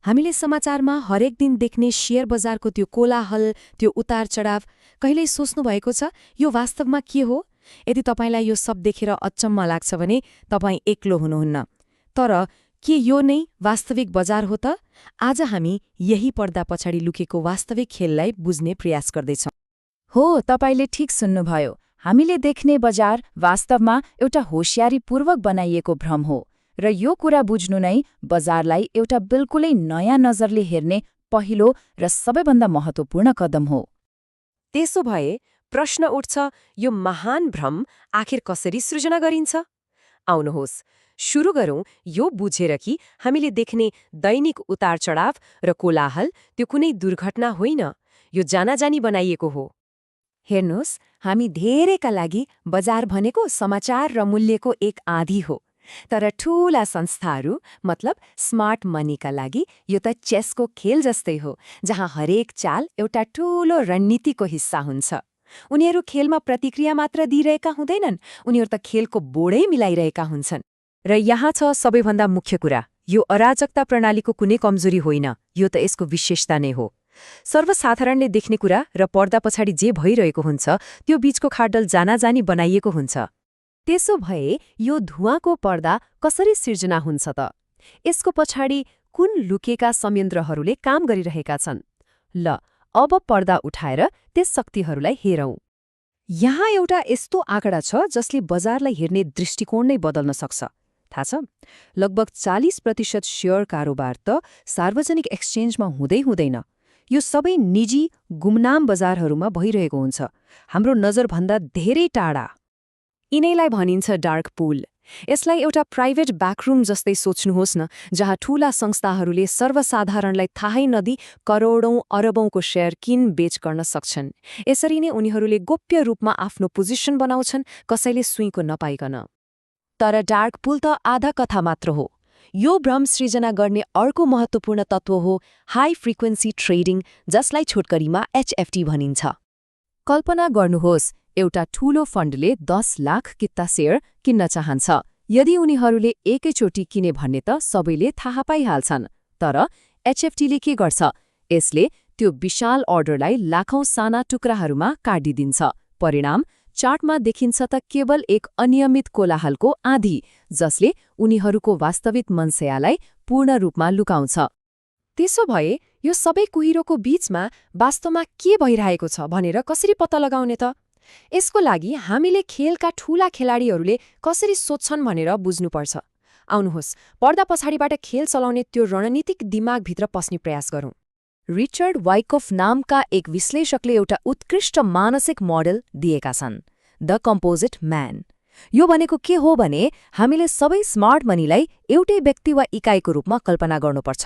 हामीले समाचारमा हरेक दिन देख्ने शेयर बजारको त्यो कोलाहल, त्यो उतार चढाव कहिल्यै सोच्नु भएको छ यो वास्तवमा के हो? यदि तपाईँलाई यो सब देखेर अचम्म लाग्छ भने तपाईँ एक्लो हुनुहुन्न। तर के यो नै वास्तविक बजार हो त? आज हामी यही पर्दा पछाडि लुकेको वास्तविक खेललाई बुझ्ने प्रयास गर्दैछौँ। हो, तपाईले ठीक सुन्नुभयो। हामीले देख्ने बजार वास्तवमा एउटा होशियारीपूर्वक बनाइएको भ्रम हो र यो कुरा बुझ्नु नै बजारलाई एउटा बिल्कुलै नयाँ नजरले हेर्ने पहिलो र सबैभन्दा महत्त्वपूर्ण कदम हो। त्यसो भए प्रश्न उठ्छ, यो महान भ्रम आखिर कसरी सृजना गरिन्छ? आउनुहोस् सुरु गरौँ यो बुझेर कि हामीले देख्ने दैनिक उतार चढाव र कोलाहल त्यो कुनै दुर्घटना होइन, यो जानाजानी बनाइएको हो। हेर्नुहोस्, हामी धेरैका लागि बजार भनेको समाचार र मूल्यको एक आँधी हो। तर ठूला संस्थाहरू मतलब स्मार्ट मनीका लागि यो त चेसको खेल जस्तै हो, जहाँ हरेक चाल एउटा ठूलो रणनीतिको हिस्सा हुन्छ। उनीहरू खेलमा प्रतिक्रिया मात्र दिइरहेका हुँदैनन्, उनीहरू त खेलको बोर्डै मिलाइरहेका हुन्छन्। र यहाँ छ सबैभन्दा मुख्य कुरा, यो अराजकता प्रणालीको कुनै कमजोरी होइन, यो त यसको विशेषता नै हो। सर्वसाधारणले देख्ने कुरा र पर्दा पछाडि जे भइरहेको हुन्छ त्यो बीचको खाडल जानाजानी बनाइएको हुन्छ। त्यसो भए यो धुवाँको पर्दा कसरी सिर्जना हुन्छ त? यसको पछाडि कुन लुकेका संयन्त्रहरूले काम गरिरहेका छन्? ल अब पर्दा उठाएर त्यस शक्तिहरूलाई हेरौँ। यहाँ एउटा यस्तो आँकडा छ जसले बजारलाई हेर्ने दृष्टिकोण नै बदल्न सक्छ। थाहा छ, लगभग 40% शेयर कारोबार त सार्वजनिक एक्सचेन्जमा हुँदैन। यो सबै निजी गुमनाम बजारहरूमा भइरहेको हुन्छ, हाम्रो नजरभन्दा धेरै टाढा। यिनैलाई भनिन्छ डार्क पुल। यसलाई एउटा प्राइभेट ब्याकरुम जस्तै सोच्नुहोस् न, जहाँ ठूला संस्थाहरूले सर्वसाधारणलाई थाहै नदी करोडौं अरबौंको शेयर किन बेच गर्न सक्छन्। यसरी नै उनीहरूले गोप्य रूपमा आफ्नो पोजिसन बनाउँछन्, कसैले सुईको नपाइकन। तर डार्क पुल त आधा कथा मात्र हो। यो भ्रम सृजना गर्ने अर्को महत्त्वपूर्ण तत्त्व हो हाई फ्रिक्वेन्सी ट्रेडिङ, जसलाई छोटकरीमा HFT भनिन्छ। कल्पना गर्नुहोस्, एउटा ठूलो फन्डले 10 लाख किता शेयर किन्न चाहन्छ। यदि उनीहरूले एकैचोटि किने भन्ने त सबैले थाहा पाइहाल्छन्। तर HFTले के गर्छ? यसले त्यो विशाल अर्डरलाई लाखौं साना टुक्राहरूमा काटिदिन्छ। परिणाम चार्टमा देखिन्छ त केवल एक अनियमित कोलाहलको आँधी, जसले उनीहरूको वास्तविक मनस्यालाई पूर्ण रूपमा लुकाउँछ। त्यसो भए यो सबै कुहिरोको बीचमा वास्तवमा के भइरहेको छ भनेर कसरी पत्ता लगाउने त? यसको लागि हामीले खेलका ठूला खेलाडीहरूले कसरी सोध्छन् भनेर बुझ्नुपर्छ। आउनुहोस् पर्दा पछाडिबाट खेल चलाउने त्यो रणनीतिक दिमागभित्र पस्ने प्रयास गरौँ। रिचर्ड वाइकोफ नामका एक विश्लेषकले एउटा उत्कृष्ट मानसिक मोडेल दिएका छन्, द कम्पोजिट म्यान। यो भनेको के हो भने हामीले सबै स्मार्ट मनीलाई एउटै व्यक्ति वा इकाइको रूपमा कल्पना गर्नुपर्छ।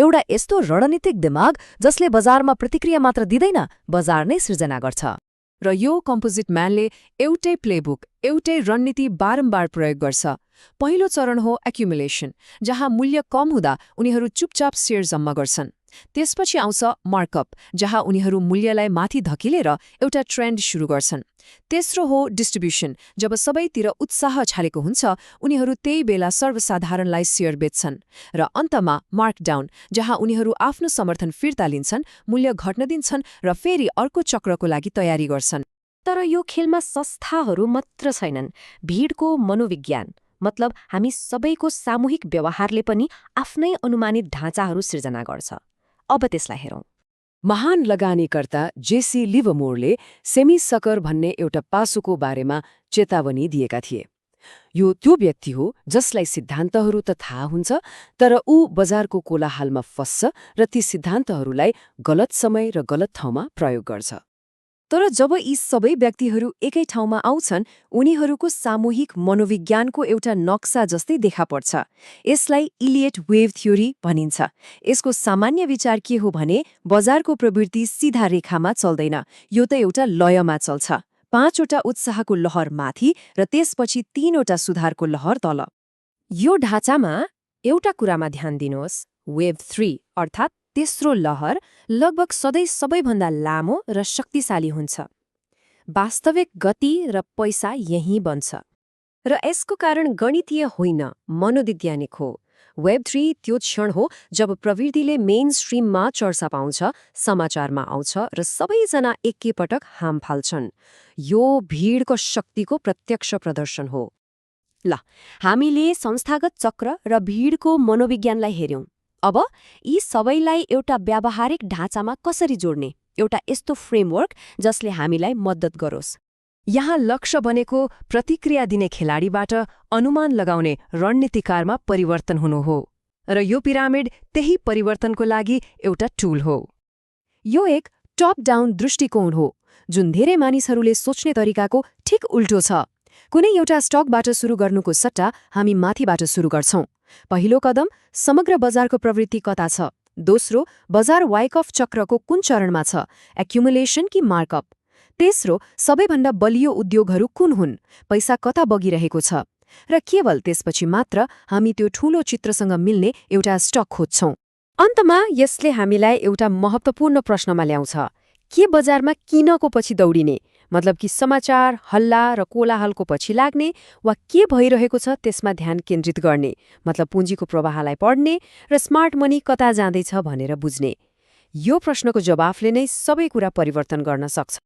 एउटा यस्तो रणनीतिक दिमाग जसले बजारमा प्रतिक्रिया मात्र दिँदैन, बजार नै सृजना गर्छ। र यो कम्पोजिट म्यानले एउटै प्लेबुक, एउटै रणनीति बारम्बार प्रयोग गर्छ। पहिलो चरण हो एक्युमुलेसन, जहाँ मूल्य कम हुँदा उनीहरू चुपचाप शेयर जम्मा गर्छन्। त्यसपछि आउँछ मार्कअप, जहाँ उनीहरू मूल्यलाई माथि धकिलेर एउटा ट्रेन्ड सुरु गर्छन्। तेस्रो हो डिस्ट्रिब्युसन, जब सबैतिर उत्साह छालेको हुन्छ उनीहरू त्यही बेला सर्वसाधारणलाई शेयर बेच्छन्। र अन्तमा मार्कडाउन, जहाँ उनीहरू आफ्नो समर्थन फिर्ता लिन्छन्, मूल्य घट्न दिन्छन् र फेरि अर्को चक्रको लागि तयारी गर्छन्। तर यो खेलमा संस्थाहरू मात्र छैनन्, भिडको मनोविज्ञान मतलब हामी सबैको सामूहिक व्यवहारले पनि आफ्नै अनुमानित ढाँचाहरू सृजना गर्छ। अब त्यसलाई हेरौँ। महान लगानीकर्ता जेसी लिभरमोरले सेमी सकर भन्ने एउटा पासोको बारेमा चेतावनी दिएका थिए। यो त्यो व्यक्ति हो जसलाई सिद्धान्तहरू त थाहा हुन्छ, तर ऊ बजारको कोलाहलमा फस्छ र ती सिद्धान्तहरूलाई गलत समय र गलत ठाउँमा प्रयोग गर्छ। तर जब यी सबै व्यक्तिहरू एकै ठाउँमा आउँछन्, उनीहरूको सामूहिक मनोविज्ञानको एउटा नक्सा जस्तै देखा पर्छ। यसलाई इलियट वेभ थ्योरी भनिन्छ। यसको सामान्य विचार के हो भने बजारको प्रवृत्ति सीधा रेखामा चल्दैन, यो त एउटा लयमा चल्छ। 5वटा उत्साहको लहर माथि र त्यसपछि 3वटा सुधारको लहर तल। यो ढाँचामा एउटा कुरामा ध्यान दिनुहोस्, वेभ 3 अर्थात् तेस्रो लहर लगभग सधैँ सबैभन्दा लामो र शक्तिशाली हुन्छ। वास्तविक गति र पैसा यही बन्छ। र यसको कारण गणितीय होइन, मनोवैज्ञानिक हो। वेब3 त्यो क्षण हो जब प्रवृत्तिले मेन स्ट्रिममा चर्चा पाउँछ, समाचारमा आउँछ र सबैजना एकैपटक हाम फाल्छन्। यो भिडको शक्तिको प्रत्यक्ष प्रदर्शन हो। ल, हामीले संस्थागत चक्र र भिडको मनोविज्ञानलाई हेर्यौं। अब यी सबैलाई एउटा व्यावहारिक ढाँचामा कसरी जोड्ने, एउटा यस्तो फ्रेमवर्क जसले हामीलाई मद्दत गरोस्। यहाँ लक्ष्य बनेको प्रतिक्रिया दिने खेलाडीबाट अनुमान लगाउने रणनीतिकारमा परिवर्तन हुनु हो र यो पिरामिड त्यही परिवर्तनको लागि एउटा टुल हो। यो एक टप डाउन दृष्टिकोण हो जुन धेरै मानिसहरूले सोच्ने तरिकाको ठिक उल्टो छ। कुनै एउटा स्टकबाट सुरु गर्नुको सट्टा हामी माथिबाट सुरु गर्छौं। पहिलो कदम समग्र बजारको प्रवृत्ति कता छ, दोस्रो बजार वाइकअफ चक्रको कुन चरणमा छ, एक्युमुलेसन कि मार्कअप, तेस्रो सबैभन्दा बलियो उद्योगहरू कुन हुन्, पैसा कता बगिरहेको छ, र केवल त्यसपछि मात्र हामी त्यो ठूलो चित्रसँग मिल्ने एउटा स्टक खोज्छौं। अन्तमा यसले हामीलाई एउटा महत्त्वपूर्ण प्रश्नमा ल्याउँछ, के बजारमा किनको पछि दौडिने, मतलब कि समाचार, हल्ला र कोलाहलको पछि लाग्ने, वा के भइरहेको छ त्यसमा ध्यान केन्द्रित गर्ने, मतलब पुँजीको प्रवाहलाई पढ्ने र स्मार्ट मनी कता जाँदैछ भनेर बुझ्ने। यो प्रश्नको जवाफले नै सबै कुरा परिवर्तन गर्न सक्छ।